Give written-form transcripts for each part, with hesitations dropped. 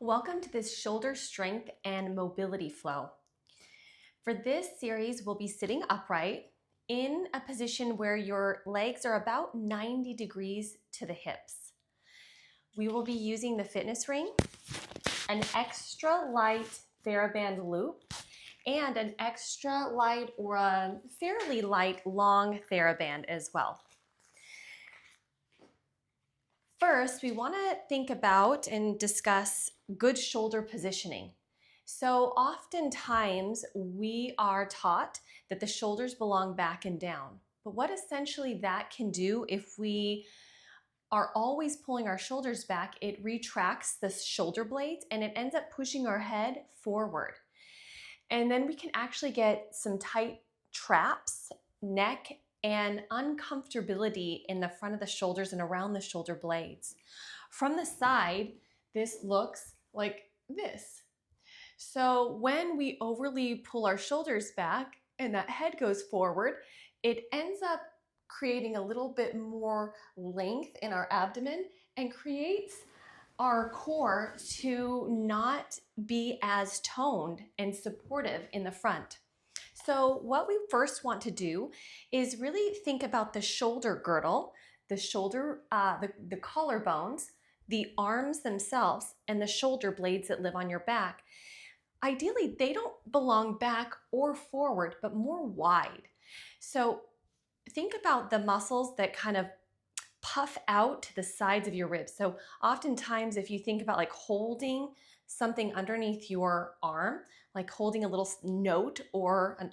Welcome to this shoulder strength and mobility flow. For this series, we'll be sitting upright in a position where your legs are about 90 degrees to the hips. We will be using the fitness ring, an extra light Theraband loop, and an extra light or a fairly light long Theraband as well. First, we want to think about and discuss good shoulder positioning. So oftentimes we are taught that the shoulders belong back and down. But what essentially that can do if we are always pulling our shoulders back, it retracts the shoulder blades and it ends up pushing our head forward. And then we can actually get some tight traps, neck, and uncomfortability in the front of the shoulders and around the shoulder blades. From the side, this looks like this. So when we overly pull our shoulders back and that head goes forward, it ends up creating a little bit more length in our abdomen and creates our core to not be as toned and supportive in the front. So what we first want to do is really think about the shoulder girdle, the shoulder, the collarbones, the arms themselves, and the shoulder blades that live on your back. Ideally, they don't belong back or forward, but more wide. So think about the muscles that kind of puff out to the sides of your ribs. So oftentimes if you think about like holding something underneath your arm, like holding a little note or a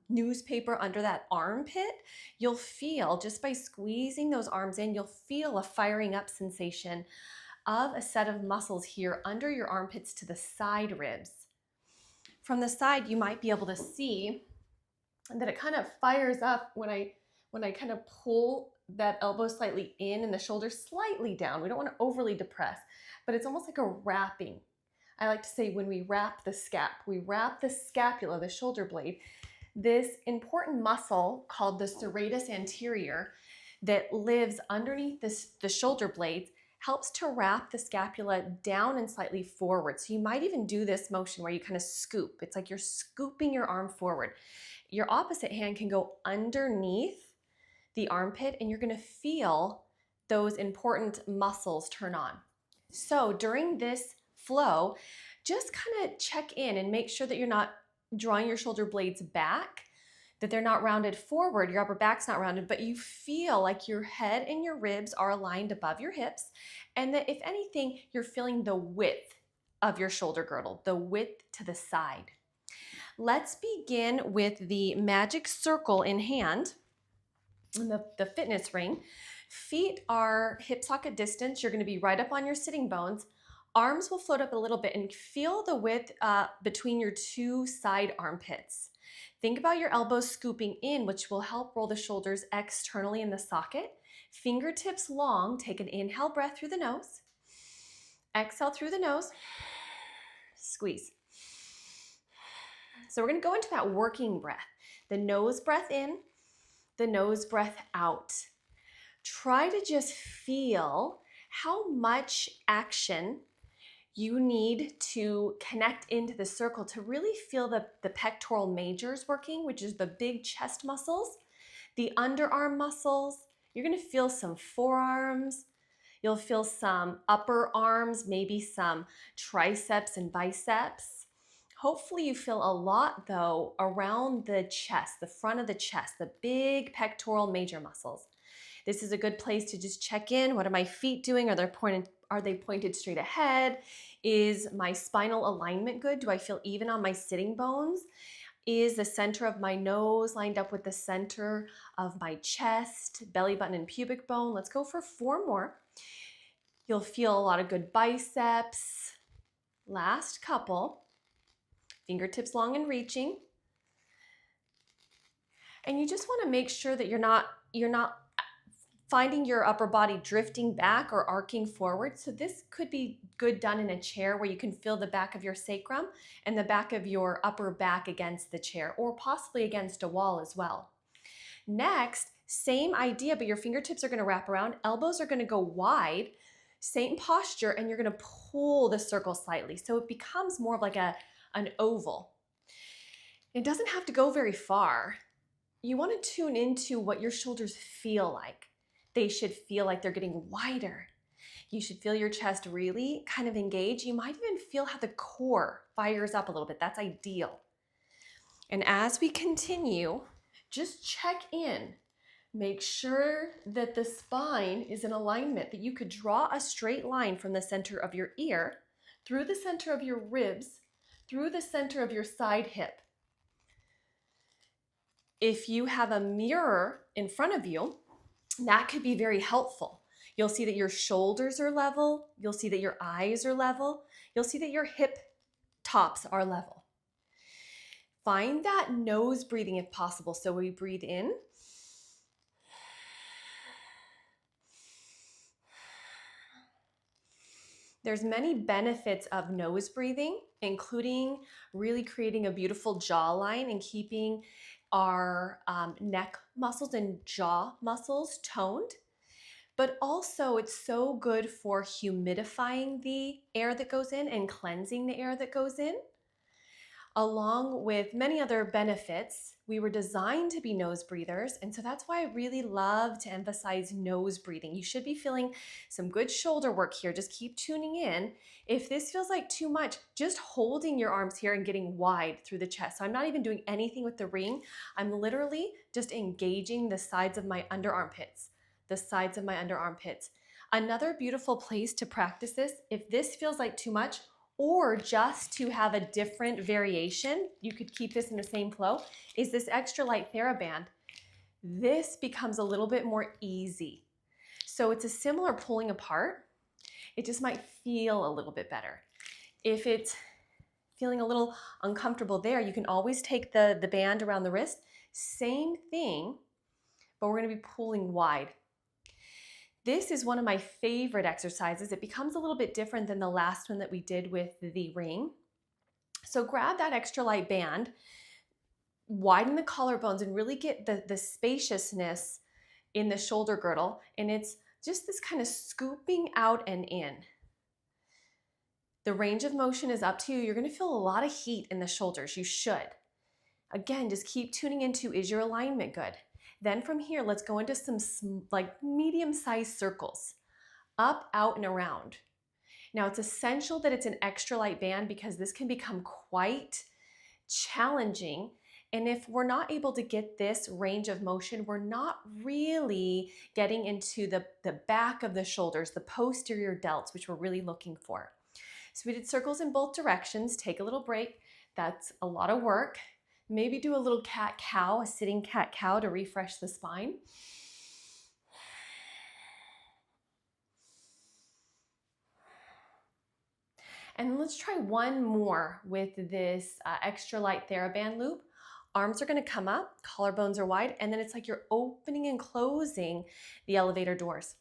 newspaper under that armpit, you'll feel, just by squeezing those arms in, you'll feel a firing up sensation of a set of muscles here under your armpits to the side ribs. From the side, you might be able to see that it kind of fires up when I kind of pull that elbow slightly in and the shoulder slightly down. We don't want to overly depress, but it's almost like a wrapping. I like to say when we wrap the we wrap the scapula, the shoulder blade, this important muscle called the serratus anterior that lives underneath the shoulder blades helps to wrap the scapula down and slightly forward. So you might even do this motion where you kind of scoop. It's like you're scooping your arm forward. Your opposite hand can go underneath the armpit and you're going to feel those important muscles turn on. So during this flow, just kind of check in and make sure that you're not drawing your shoulder blades back, that they're not rounded forward, your upper back's not rounded, but you feel like your head and your ribs are aligned above your hips, and that if anything, you're feeling the width of your shoulder girdle, the width to the side. Let's begin with the magic circle in hand, and the fitness ring. Feet are hip socket distance. You're going to be right up on your sitting bones. Arms will float up a little bit and feel the width between your two side armpits. Think about your elbows scooping in, which will help roll the shoulders externally in the socket. Fingertips long. Take an inhale breath through the nose. Exhale through the nose. Squeeze. So we're going to go into that working breath. The nose breath in, the nose breath out. Try to just feel how much action you need to connect into the circle to really feel the pectoral majors working, which is the big chest muscles, the underarm muscles. You're going to feel some forearms. You'll feel some upper arms, maybe some triceps and biceps. Hopefully you feel a lot though around the chest, the front of the chest, the big pectoral major muscles. This is a good place to just check in. What are my feet doing? Are they pointed straight ahead? Is my spinal alignment good? Do I feel even on my sitting bones? Is the center of my nose lined up with the center of my chest, belly button, and pubic bone? Let's go for 4 more. You'll feel a lot of good biceps. Last couple. Fingertips long and reaching. And you just want to make sure that you're not finding your upper body drifting back or arcing forward. So this could be good done in a chair where you can feel the back of your sacrum and the back of your upper back against the chair, or possibly against a wall as well. Next, same idea, but your fingertips are going to wrap around. Elbows are going to go wide. Same posture, and you're gonna pull the circle slightly. So it becomes more of like an oval. It doesn't have to go very far. You wanna tune into what your shoulders feel like. They should feel like they're getting wider. You should feel your chest really kind of engage. You might even feel how the core fires up a little bit. That's ideal. And as we continue, just check in. Make sure that the spine is in alignment, that you could draw a straight line from the center of your ear, through the center of your ribs, through the center of your side hip. If you have a mirror in front of you, that could be very helpful. You'll see that your shoulders are level. You'll see that your eyes are level. You'll see that your hip tops are level. Find that nose breathing if possible. So we breathe in. There's many benefits of nose breathing, including really creating a beautiful jawline and keeping our neck muscles and jaw muscles toned. But also it's so good for humidifying the air that goes in and cleansing the air that goes in. Along with many other benefits, we were designed to be nose breathers, and so that's why I really love to emphasize nose breathing. You should be feeling some good shoulder work here. Just keep tuning in. If this feels like too much, just holding your arms here and getting wide through the chest. So I'm not even doing anything with the ring. I'm literally just engaging the sides of my under armpits, the sides of my under armpits. Another beautiful place to practice this, if this feels like too much, or just to have a different variation, you could keep this in the same flow, is this extra light Theraband. This becomes a little bit more easy. So it's a similar pulling apart. It just might feel a little bit better. If it's feeling a little uncomfortable there, you can always take the band around the wrist. Same thing, but we're gonna be pulling wide. This is one of my favorite exercises. It becomes a little bit different than the last one that we did with the ring. So grab that extra light band, widen the collarbones, and really get the spaciousness in the shoulder girdle. And it's just this kind of scooping out and in. The range of motion is up to you. You're gonna feel a lot of heat in the shoulders. You should. Again, just keep tuning into, is your alignment good? Then from here, let's go into some like medium-sized circles, up, out, and around. Now it's essential that it's an extra light band because this can become quite challenging. And if we're not able to get this range of motion, we're not really getting into the back of the shoulders, the posterior delts, which we're really looking for. So we did circles in both directions. Take a little break. That's a lot of work. Maybe do a little cat-cow, a sitting cat-cow to refresh the spine. And let's try one more with this extra light Theraband loop. Arms are gonna come up, collarbones are wide, and then it's like you're opening and closing the elevator doors.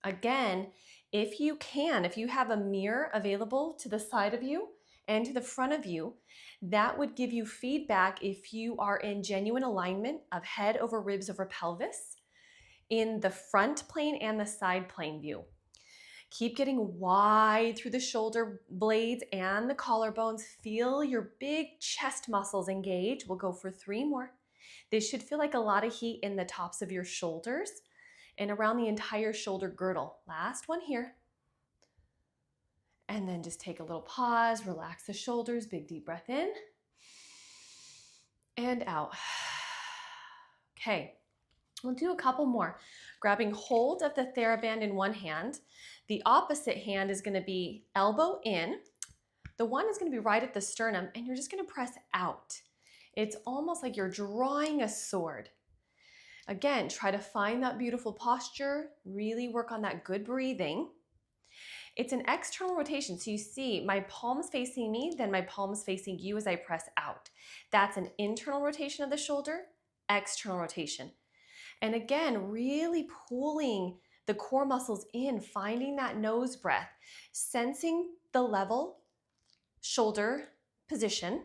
Again, if you can, if you have a mirror available to the side of you and to the front of you, that would give you feedback if you are in genuine alignment of head over ribs over pelvis in the front plane and the side plane view. Keep getting wide through the shoulder blades and the collarbones. Feel your big chest muscles engage. We'll go for 3 more. This should feel like a lot of heat in the tops of your shoulders and around the entire shoulder girdle. Last one here. And then just take a little pause, relax the shoulders, big deep breath in and out. Okay, we'll do a couple more. Grabbing hold of the Theraband in one hand. The opposite hand is gonna be elbow in. The one is gonna be right at the sternum, and you're just gonna press out. It's almost like you're drawing a sword. Again, try to find that beautiful posture, really work on that good breathing. It's an external rotation, so you see my palms facing me, then my palms facing you as I press out. That's an internal rotation of the shoulder, external rotation. And again, really pulling the core muscles in, finding that nose breath, sensing the level shoulder position,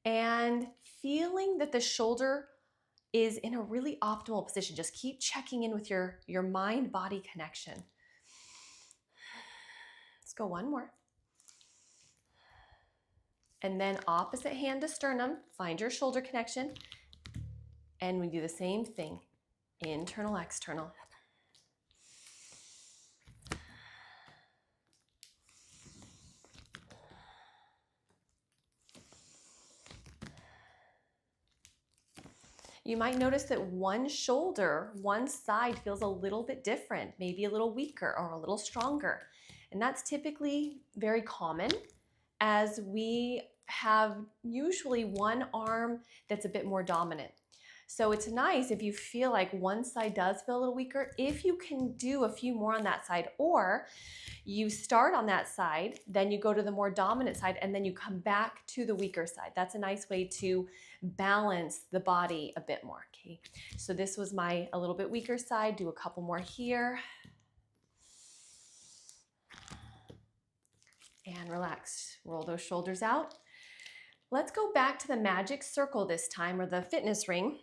and feeling that the shoulder is in a really optimal position. Just keep checking in with your mind-body connection. Let's go one more. And then opposite hand to sternum, find your shoulder connection. And we do the same thing, internal, external. You might notice that one shoulder, one side feels a little bit different, maybe a little weaker or a little stronger. And that's typically very common, as we have usually one arm that's a bit more dominant. So it's nice if you feel like one side does feel a little weaker, if you can do a few more on that side, or you start on that side, then you go to the more dominant side, and then you come back to the weaker side. That's a nice way to balance the body a bit more. Okay, so this was my a little bit weaker side. Do a couple more here. And relax, roll those shoulders out. Let's go back to the magic circle this time, or the fitness ring.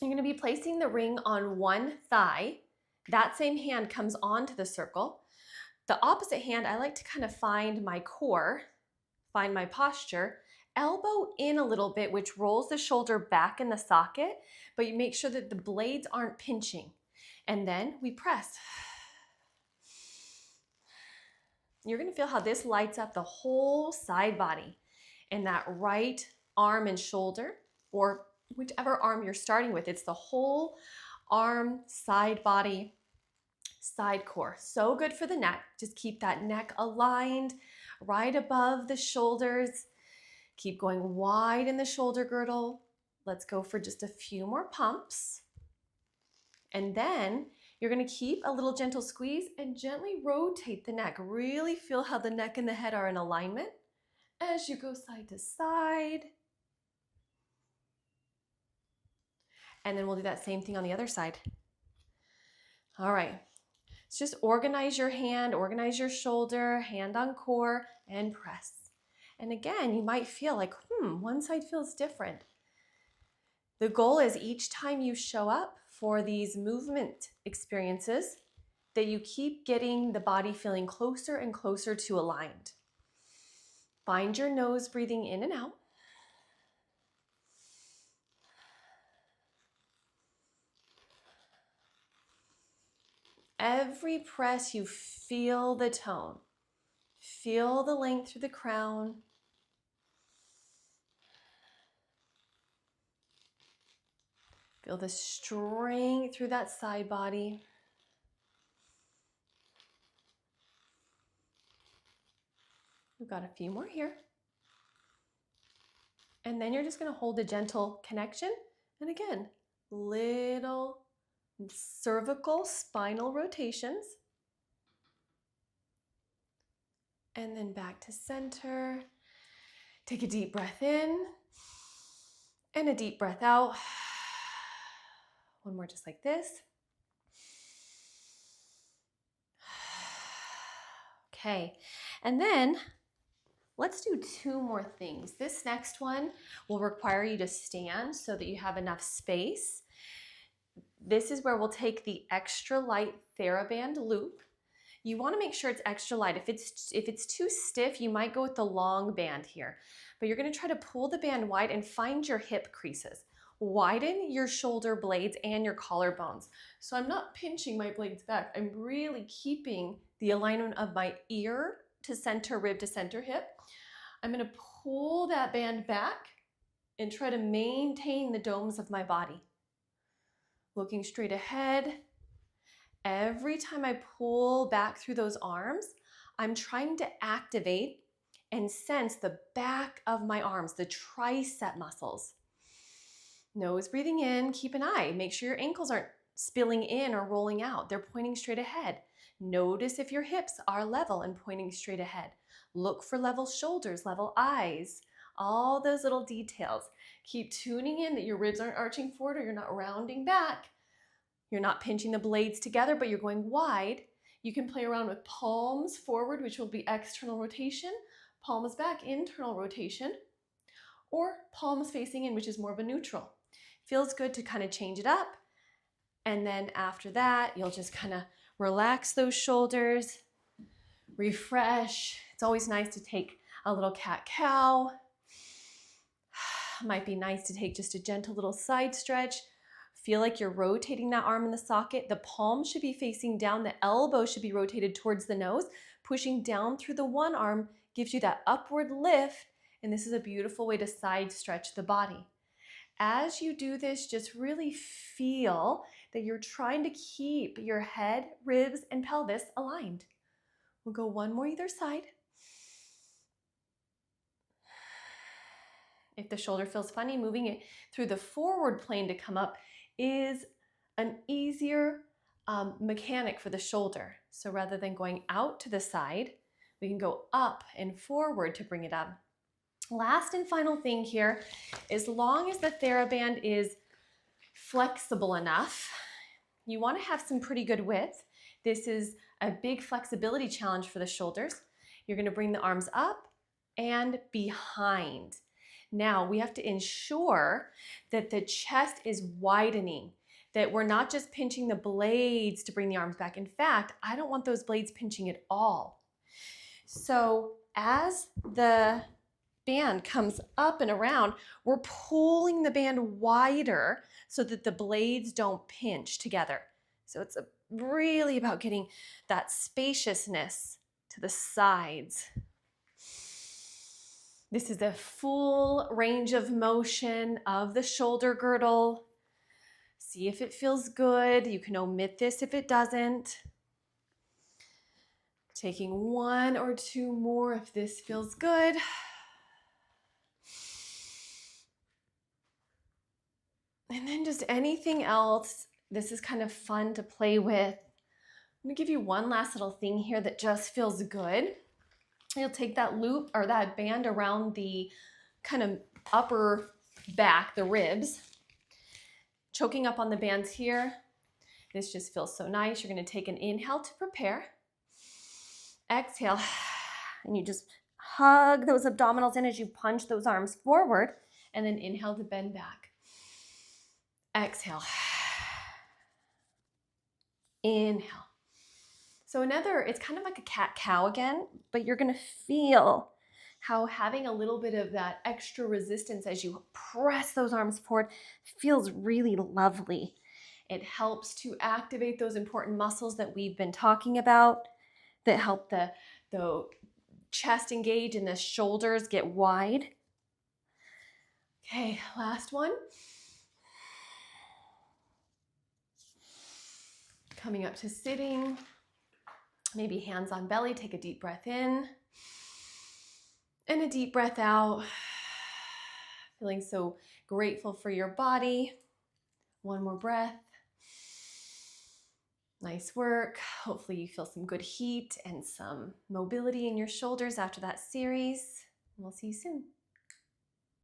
You're going to be placing the ring on one thigh. That same hand comes onto the circle. The opposite hand, I like to kind of find my core, find my posture, elbow in a little bit, which rolls the shoulder back in the socket, but you make sure that the blades aren't pinching. And then we press. You're going to feel how this lights up the whole side body, and that right arm and shoulder, or whichever arm you're starting with. It's the whole arm, side body, side core. So good for the neck. Just keep that neck aligned right above the shoulders. Keep going wide in the shoulder girdle. Let's go for just a few more pumps. And then you're going to keep a little gentle squeeze and gently rotate the neck. Really feel how the neck and the head are in alignment as you go side to side. And then we'll do that same thing on the other side. All right. So just organize your hand, organize your shoulder, hand on core, and press. And again, you might feel like, one side feels different. The goal is each time you show up for these movement experiences, that you keep getting the body feeling closer and closer to aligned. Find your nose breathing in and out. Every press, you feel the tone. Feel the length through the crown. Feel the strength through that side body. We've got a few more here. And then you're just going to hold a gentle connection. And again, little cervical spinal rotations. And then back to center. Take a deep breath in and a deep breath out. One more just like this. Okay, and then let's do two more things. This next one will require you to stand so that you have enough space. This is where we'll take the extra light Theraband loop. You want to make sure it's extra light. If it's too stiff, you might go with the long band here. But you're going to try to pull the band wide and find your hip creases. Widen your shoulder blades and your collarbones. So I'm not pinching my blades back. I'm really keeping the alignment of my ear to center rib to center hip. I'm going to pull that band back and try to maintain the domes of my body. Looking straight ahead. Every time I pull back through those arms, I'm trying to activate and sense the back of my arms, the tricep muscles. Nose breathing in, keep an eye. Make sure your ankles aren't spilling in or rolling out. They're pointing straight ahead. Notice if your hips are level and pointing straight ahead. Look for level shoulders, level eyes, all those little details. Keep tuning in that your ribs aren't arching forward or you're not rounding back. You're not pinching the blades together, but you're going wide. You can play around with palms forward, which will be external rotation, palms back, internal rotation, or palms facing in, which is more of a neutral. Feels good to kind of change it up. And then after that, you'll just kind of relax those shoulders, refresh. It's always nice to take a little cat-cow. Might be nice to take just a gentle little side stretch. Feel like you're rotating that arm in the socket. The palm should be facing down. The elbow should be rotated towards the nose. Pushing down through the one arm gives you that upward lift, and this is a beautiful way to side stretch the body. As you do this, just really feel that you're trying to keep your head, ribs, and pelvis aligned. We'll go one more either side. If the shoulder feels funny, moving it through the forward plane to come up is an easier mechanic for the shoulder. So rather than going out to the side, we can go up and forward to bring it up. Last and final thing here, as long as the Theraband is flexible enough, you want to have some pretty good width. This is a big flexibility challenge for the shoulders. You're going to bring the arms up and behind. Now we have to ensure that the chest is widening, that we're not just pinching the blades to bring the arms back. In fact, I don't want those blades pinching at all. So as the band comes up and around, we're pulling the band wider so that the blades don't pinch together. So it's really about getting that spaciousness to the sides. This is a full range of motion of the shoulder girdle. See if it feels good. You can omit this if it doesn't. Taking one or two more if this feels good. And then just anything else. This is kind of fun to play with. I'm gonna give you one last little thing here that just feels good. You'll take that loop or that band around the kind of upper back, the ribs, choking up on the bands here. This just feels so nice. You're gonna take an inhale to prepare. Exhale, and you just hug those abdominals in as you punch those arms forward, and then inhale to bend back. Exhale. Inhale. So it's kind of like a cat-cow again, but you're gonna feel how having a little bit of that extra resistance as you press those arms forward feels really lovely. It helps to activate those important muscles that we've been talking about that help the chest engage and the shoulders get wide. Okay, last one. Coming up to sitting, maybe hands on belly, take a deep breath in and a deep breath out. Feeling so grateful for your body. One more breath. Nice work. Hopefully you feel some good heat and some mobility in your shoulders after that series. We'll see you soon.